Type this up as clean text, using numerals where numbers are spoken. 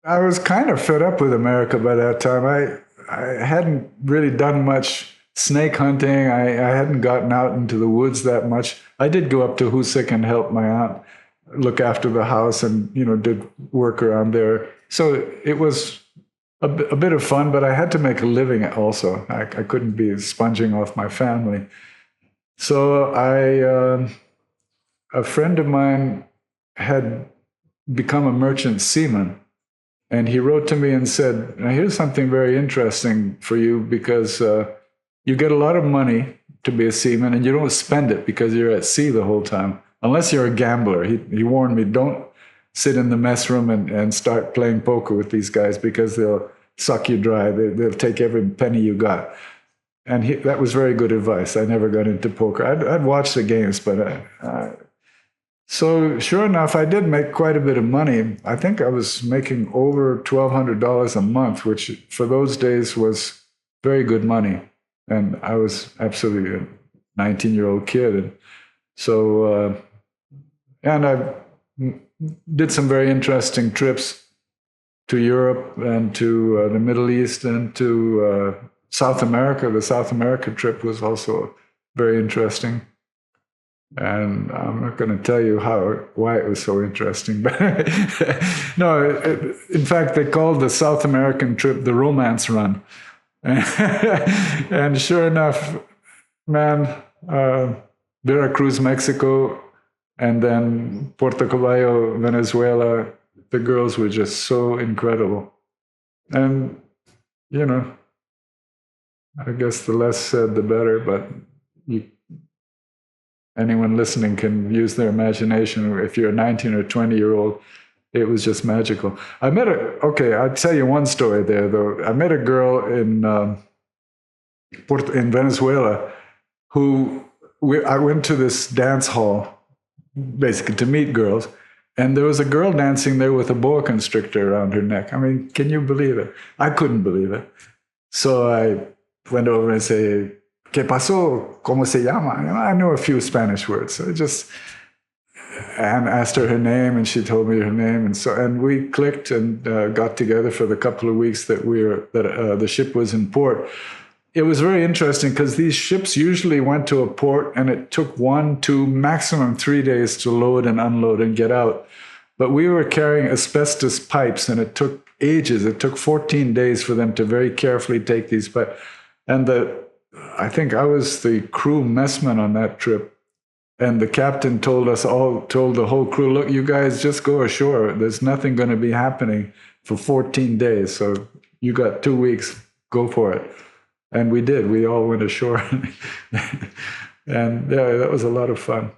I was kind of fed up with America by that time. I hadn't really done much snake hunting. I hadn't gotten out into the woods that much. I did go up to Hoosick and help my aunt look after the house and, did work around there. So it was a bit of fun, but I had to make a living also. I couldn't be sponging off my family. So a friend of mine had become a merchant seaman. And he wrote to me and said, now here's something very interesting for you because you get a lot of money to be a seaman and you don't spend it because you're at sea the whole time, unless you're a gambler. He warned me, don't sit in the mess room and start playing poker with these guys because they'll suck you dry. They'll take every penny you got. And that was very good advice. I never got into poker. I'd watch the games, but so sure enough, I did make quite a bit of money. I think I was making over $1,200 a month, which for those days was very good money. And I was absolutely a 19-year-old kid. And so, and I did some very interesting trips to Europe and to the Middle East and to South America. The South America trip was also very interesting. And I'm not going to tell you why it was so interesting, but no, in fact, they called the South American trip the romance run. And sure enough, man, Veracruz, Mexico, and then Puerto Caballo, Venezuela, the girls were just so incredible. And, I guess the less said, the better, but anyone listening can use their imagination. If you're a 19 or 20-year-old, it was just magical. I'll tell you one story there, though. I met a girl in Venezuela I went to this dance hall, basically to meet girls, and there was a girl dancing there with a boa constrictor around her neck. I mean, can you believe it? I couldn't believe it. So I went over and said, ¿Qué pasó? ¿Cómo se llama? I know a few Spanish words. So and asked her name, and she told me her name, and we clicked and got together for the couple of weeks that the ship was in port. It was very interesting because these ships usually went to a port, and it took 1, 2, maximum 3 days to load and unload and get out. But we were carrying asbestos pipes, and it took ages. It took 14 days for them to very carefully take these pipes, and I think I was the crew messman on that trip. And the captain told the whole crew, look, you guys just go ashore. There's nothing going to be happening for 14 days. So you got 2 weeks, go for it. And we did. We all went ashore. And yeah, that was a lot of fun.